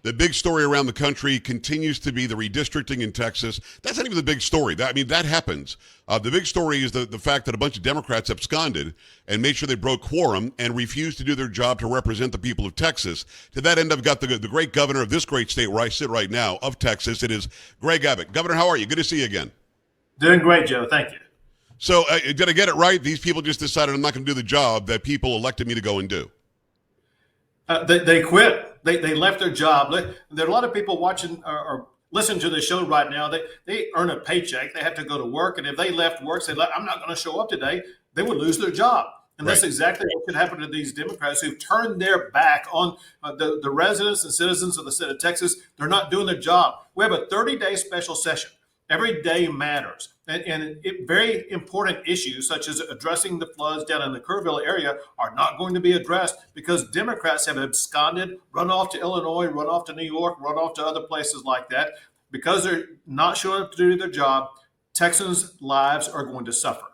The big story around the country continues to be the redistricting in Texas. That's not even the big story. That happens. The big story is the fact that a bunch of Democrats absconded and made sure they broke quorum and refused to do their job to represent the people of Texas. To that end, I've got the great governor of this great state where I sit right now of Texas. It is Greg Abbott. Governor, how are you? Good to see you again. Doing great, Joe. Thank you. So did I get it right? These people just decided I'm not going to do the job that people elected me to go and do. They quit. They left their job. There are a lot of people watching or listening to the show right now. They earn a paycheck. They have to go to work. And if they left work, say, I'm not going to show up today, they would lose their job. And that's exactly what could happen to these Democrats who've turned their back on the residents and citizens of the state of Texas. They're not doing their job. We have a 30-day special session. Every day matters. And very important issues such as addressing the floods down in the Kerrville area are not going to be addressed because Democrats have absconded, run off to Illinois, run off to New York, run off to other places like that. Because they're not showing up to do their job, Texans' lives are going to suffer.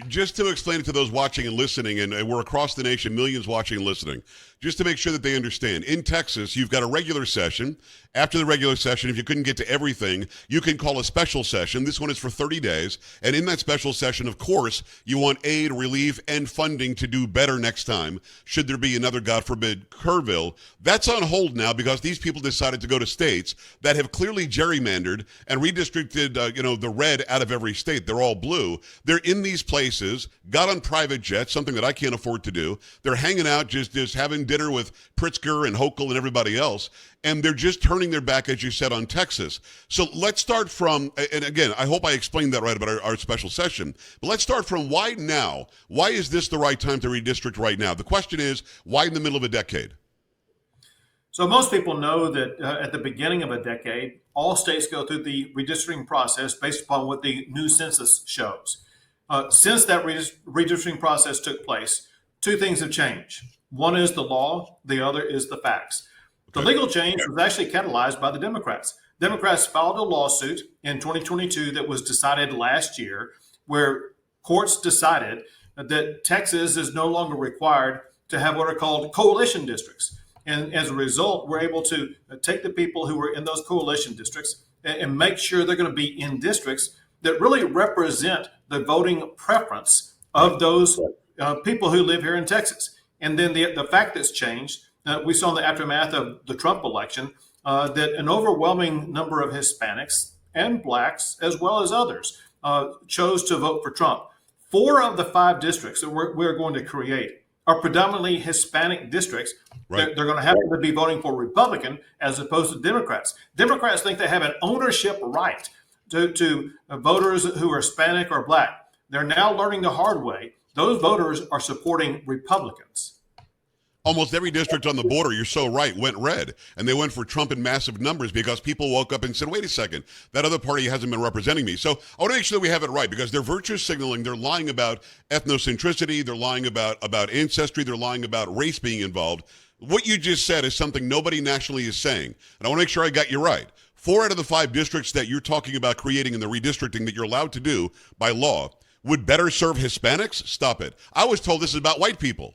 Just to explain it to those watching and listening, and we're across the nation, millions watching and listening, just to make sure that they understand. In Texas, you've got a regular session. After the regular session, if you couldn't get to everything, you can call a special session. This one is for 30 days. And in that special session, of course, you want aid, relief, and funding to do better next time, should there be another, God forbid, Kerrville. That's on hold now because these people decided to go to states that have clearly gerrymandered and redistricted, the red out of every state. They're all blue. They're in these places, got on private jets, something that I can't afford to do. They're hanging out, just having dinner with Pritzker and Hochul and everybody else, and they're just turning their back, as you said, on Texas. So let's start from, and again, I hope I explained that right about our special session, but let's start from why now? Why is this the right time to redistrict right now? The question is, why in the middle of a decade? So most people know that at the beginning of a decade, all states go through the redistricting process based upon what the new census shows. Since that redistricting process took place, two things have changed. One is the law, the other is the facts. The legal change was actually catalyzed by the Democrats. Democrats filed a lawsuit in 2022 that was decided last year, where courts decided that Texas is no longer required to have what are called coalition districts. And as a result, we're able to take the people who are in those coalition districts and make sure they're going to be in districts that really represent the voting preference of those people who live here in Texas. And then the fact that's changed, we saw in the aftermath of the Trump election, that an overwhelming number of Hispanics and blacks, as well as others, chose to vote for Trump. 4 of the 5 districts that we're going to create are predominantly Hispanic districts. Right. They're going to have to be voting for Republican as opposed to Democrats. Democrats think they have an ownership right to voters who are Hispanic or black. They're now learning the hard way. Those voters are supporting Republicans. Almost every district on the border, you're so right, went red. And they went for Trump in massive numbers because people woke up and said, wait a second, that other party hasn't been representing me. So I want to make sure that we have it right because they're virtue signaling. They're lying about ethnocentricity. They're lying about ancestry. They're lying about race being involved. What you just said is something nobody nationally is saying. And I want to make sure I got you right. 4 out of the 5 districts that you're talking about creating in the redistricting that you're allowed to do by law would better serve Hispanics? Stop it. I was told this is about white people.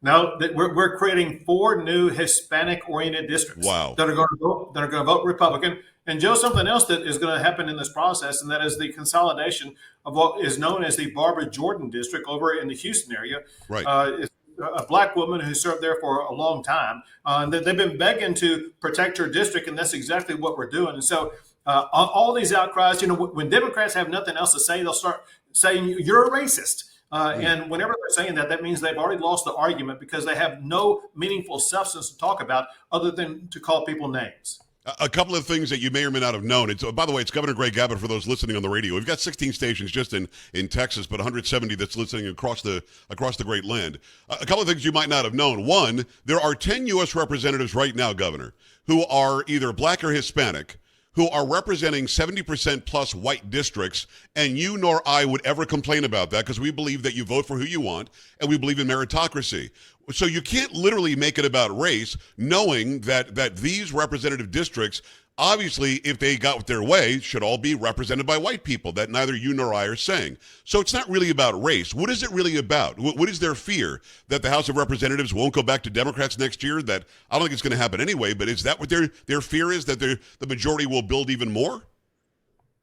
No, we're creating 4 new Hispanic-oriented districts. Wow. that are going to vote Republican. And Joe, something else that is going to happen in this process, and that is the consolidation of what is known as the Barbara Jordan district over in the Houston area. Right. It's a black woman who served there for a long time. They've been begging to protect her district, and that's exactly what we're doing. And so all these outcries, when Democrats have nothing else to say, they'll start saying you're a racist. And whenever they're saying that, that means they've already lost the argument because they have no meaningful substance to talk about other than to call people names. A couple of things that you may or may not have known. By the way, it's Governor Greg Abbott for those listening on the radio. We've got 16 stations just in Texas, but 170 that's listening across the great land. A couple of things you might not have known. One, there are 10 U.S. representatives right now, Governor, who are either black or Hispanic, who are representing 70% plus white districts, and you nor I would ever complain about that because we believe that you vote for who you want, and we believe in meritocracy. So you can't literally make it about race, knowing that these representative districts, obviously, if they got their way, should all be represented by white people. That neither you nor I are saying. So it's not really about race. What is it really about? What is their fear? That the House of Representatives won't go back to Democrats next year? That I don't think it's going to happen anyway. But is that what their fear is? That the majority will build even more?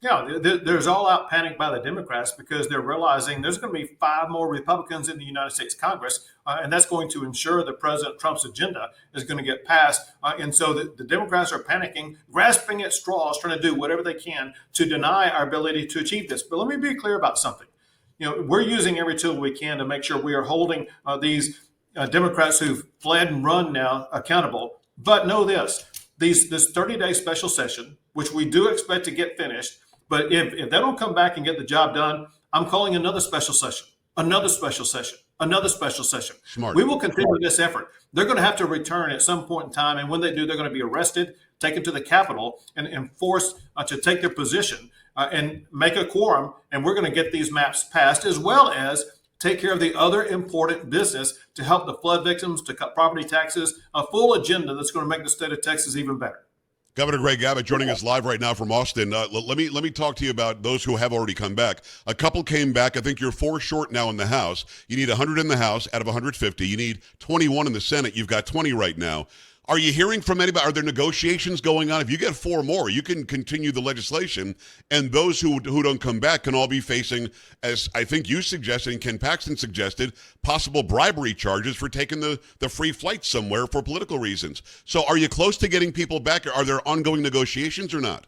Yeah, there's all-out panic by the Democrats because they're realizing there's going to be 5 more Republicans in the United States Congress, and that's going to ensure that President Trump's agenda is going to get passed. And so the Democrats are panicking, grasping at straws, trying to do whatever they can to deny our ability to achieve this. But let me be clear about something. We're using every tool we can to make sure we are holding these Democrats who've fled and run now accountable. But know this 30-day special session, which we do expect to get finished, but if they don't come back and get the job done, I'm calling another special session, another special session, another special session. Smart. We will continue this effort. They're going to have to return at some point in time. And when they do, they're going to be arrested, taken to the Capitol, and forced to take their position and make a quorum. And we're going to get these maps passed, as well as take care of the other important business to help the flood victims, to cut property taxes, a full agenda that's going to make the state of Texas even better. Governor Greg Abbott joining us live right now from Austin. Let me talk to you about those who have already come back. A couple came back. I think you're 4 short now in the House. You need 100 in the House out of 150. You need 21 in the Senate. You've got 20 right now. Are you hearing from anybody? Are there negotiations going on? If you get 4 more, you can continue the legislation, and those who don't come back can all be facing, as I think you suggested and Ken Paxton suggested, possible bribery charges for taking the free flight somewhere for political reasons. So are you close to getting people back? Are there ongoing negotiations or not?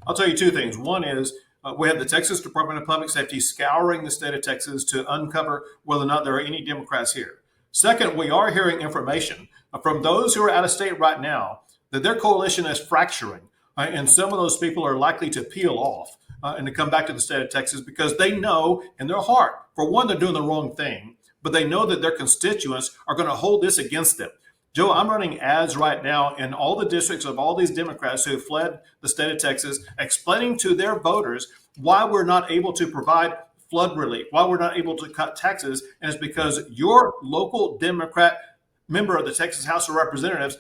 I'll tell you 2 things. One is we have the Texas Department of Public Safety scouring the state of Texas to uncover whether or not there are any Democrats here. Second, we are hearing information from those who are out of state right now that their coalition is fracturing, and some of those people are likely to peel off and to come back to the state of Texas because they know in their heart, for one, they're doing the wrong thing, but they know that their constituents are going to hold this against them. Joe, I'm running ads right now in all the districts of all these Democrats who have fled the state of Texas, explaining to their voters why we're not able to provide flood relief, why we're not able to cut taxes, and it's because your local Democrat member of the Texas House of Representatives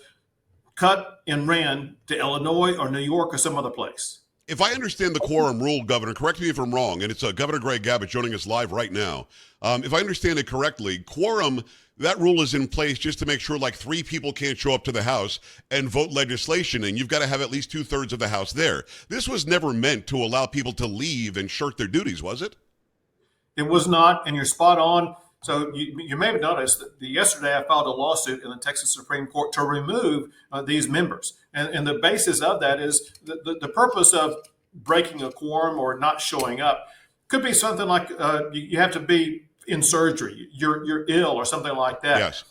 cut and ran to Illinois or New York or some other place. If I understand the quorum rule, Governor, correct me if I'm wrong, and it's Governor Greg Abbott joining us live right now. If I understand it correctly, quorum, that rule is in place just to make sure like 3 people can't show up to the House and vote legislation, and you've got to have at least 2/3 of the House there. This was never meant to allow people to leave and shirk their duties, was it? It was not, and you're spot on. So you may have noticed that yesterday I filed a lawsuit in the Texas Supreme Court to remove these members. And the basis of that is the purpose of breaking a quorum or not showing up could be something like you have to be in surgery, you're ill or something like that. Yes.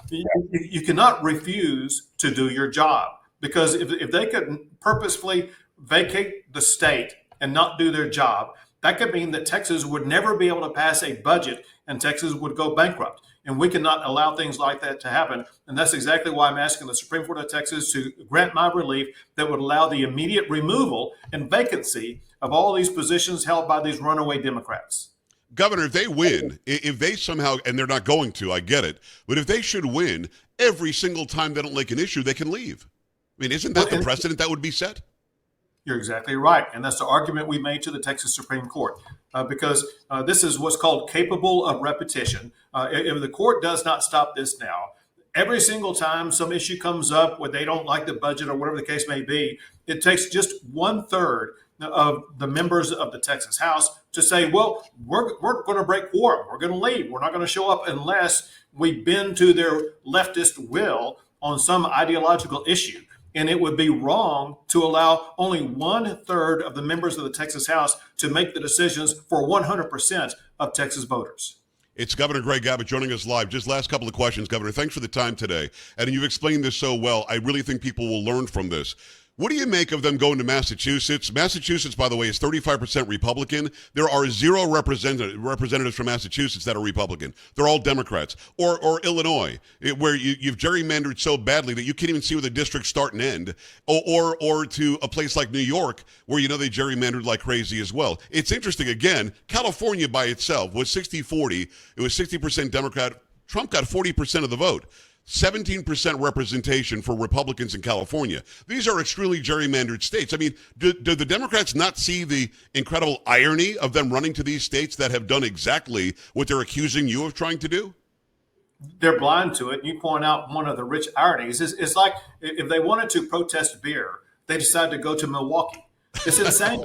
You cannot refuse to do your job, because if they could purposefully vacate the state and not do their job, that could mean that Texas would never be able to pass a budget and Texas would go bankrupt. And we cannot allow things like that to happen. And that's exactly why I'm asking the Supreme Court of Texas to grant my relief that would allow the immediate removal and vacancy of all these positions held by these runaway Democrats. Governor, if they win, if they somehow, and they're not going to, I get it, but if they should win, every single time they don't like an issue, they can leave. I mean, isn't that the precedent that would be set? You're exactly right. And that's the argument we made to the Texas Supreme Court, because this is what's called capable of repetition. If the court does not stop this now, every single time some issue comes up where they don't like the budget or whatever the case may be, it takes just 1/3 of the members of the Texas House to say, well, we're going to break quorum. We're going to leave. We're not going to show up unless we bend to their leftist will on some ideological issue. And it would be wrong to allow only 1/3 of the members of the Texas House to make the decisions for 100% of Texas voters. It's Governor Greg Abbott joining us live. Just last couple of questions, Governor. Thanks for the time today. And you've explained this so well. I really think people will learn from this. What do you make of them going to Massachusetts? Massachusetts, by the way, is 35% Republican. There are 0 representatives from Massachusetts that are Republican. They're all Democrats. Or Illinois, where you've gerrymandered so badly that you can't even see where the districts start and end. Or to a place like New York, where you know they gerrymandered like crazy as well. It's interesting, again, California by itself was 60-40. It was 60% Democrat, Trump got 40% of the vote. 17% representation for Republicans in California. These are extremely gerrymandered states. I mean, do the Democrats not see the incredible irony of them running to these states that have done exactly what they're accusing you of trying to do? They're blind to it. You point out one of the rich ironies. It's like if they wanted to protest beer, they decided to go to Milwaukee. It's insane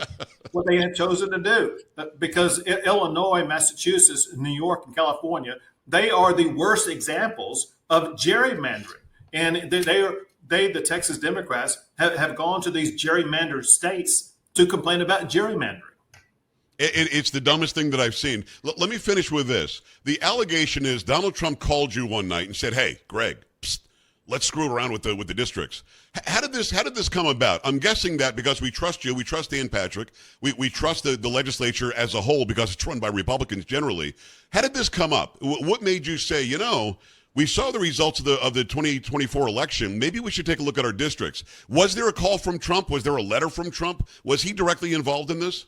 what they had chosen to do, because Illinois, Massachusetts, New York, and California, they are the worst examples of gerrymandering. And the Texas Democrats, have gone to these gerrymandered states to complain about gerrymandering. It's the dumbest thing that I've seen. Let me finish with this. The allegation is Donald Trump called you one night and said, "Hey, Greg, let's screw around with the districts." How did this come about? I'm guessing that because we trust you, we trust Dan Patrick, we trust the legislature as a whole because it's run by Republicans generally. How did this come up? What made you say, we saw the results of the 2024 election. Maybe we should take a look at our districts. Was there a call from Trump? Was there a letter from Trump? Was he directly involved in this?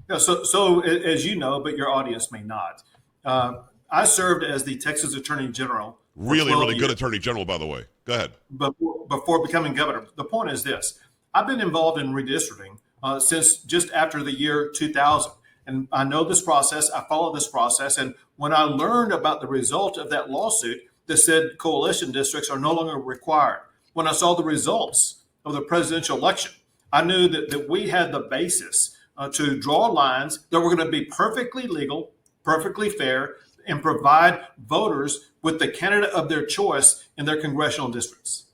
Yeah, so as you know, but your audience may not, I served as the Texas Attorney General. Really good Attorney General, by the way. Go ahead. Before becoming governor. The point is this. I've been involved in redistricting since just after the year 2000. And I know this process. I follow this process. And when I learned about the result of that lawsuit that said coalition districts are no longer required, when I saw the results of the presidential election, I knew that we had the basis to draw lines that were going to be perfectly legal, perfectly fair, and provide voters with the candidate of their choice in their congressional districts.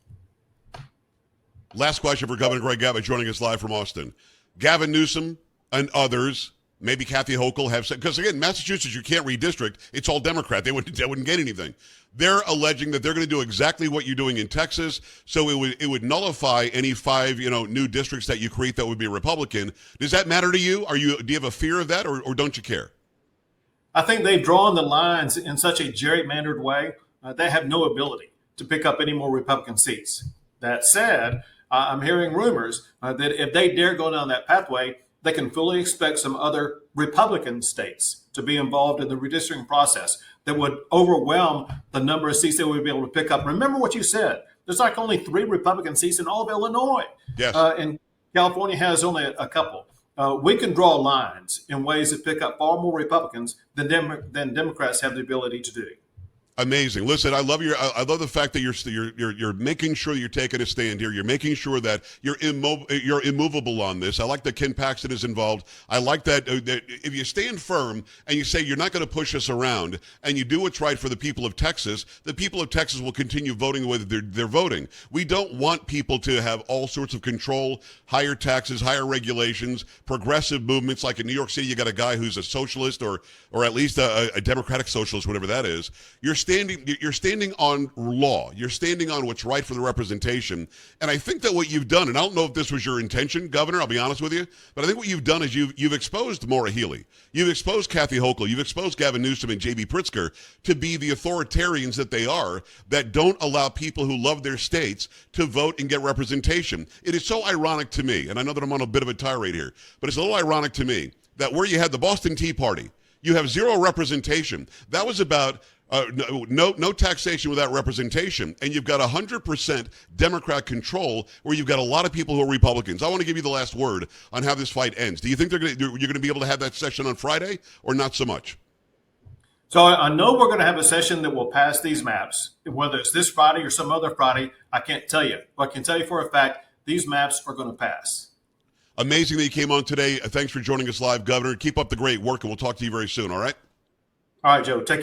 Last question for Governor Greg Abbott joining us live from Austin. Gavin Newsom and others, maybe Kathy Hochul, have said, because again, Massachusetts, you can't redistrict. It's all Democrat. They wouldn't get anything. They're alleging that they're going to do exactly what you're doing in Texas. So it would nullify any 5 new districts that you create that would be Republican. Does that matter to you? Do you have a fear of that, or don't you care? I think they've drawn the lines in such a gerrymandered way. They have no ability to pick up any more Republican seats. That said, I'm hearing rumors that if they dare go down that pathway, they can fully expect some other Republican states to be involved in the redistricting process that would overwhelm the number of seats they would be able to pick up. Remember what you said. There's like only 3 Republican seats in all of Illinois. Yes. And California has only a couple. We can draw lines in ways that pick up far more Republicans than Democrats have the ability to do. Amazing. Listen, I love the fact that you're making sure that you're taking a stand here. You're making sure that you're immovable on this. I like that Ken Paxton is involved. I like that if you stand firm and you say you're not going to push us around and you do what's right for the people of Texas, the people of Texas will continue voting the way that they're voting. We don't want people to have all sorts of control, higher taxes, higher regulations, progressive movements. Like in New York City, you got a guy who's a socialist or at least a democratic socialist, whatever that is. You're standing on law. You're standing on what's right for the representation. And I think that what you've done, and I don't know if this was your intention, Governor, I'll be honest with you, but I think what you've done is you've exposed Maura Healey. You've exposed Kathy Hochul. You've exposed Gavin Newsom and J.B. Pritzker to be the authoritarians that they are, that don't allow people who love their states to vote and get representation. It is so ironic to me, and I know that I'm on a bit of a tirade here, but it's a little ironic to me that where you had the Boston Tea Party, you have 0 representation. That was about no taxation without representation, and you've got 100% Democrat control where you've got a lot of people who are Republicans. I want to give you the last word on how this fight ends. Do you think you're going to be able to have that session on Friday, or not so much? So I know we're going to have a session that will pass these maps. Whether it's this Friday or some other Friday, I can't tell you. But I can tell you for a fact, these maps are going to pass. Amazing that you came on today. Thanks for joining us live, Governor. Keep up the great work, and we'll talk to you very soon, all right? All right, Joe. Take care.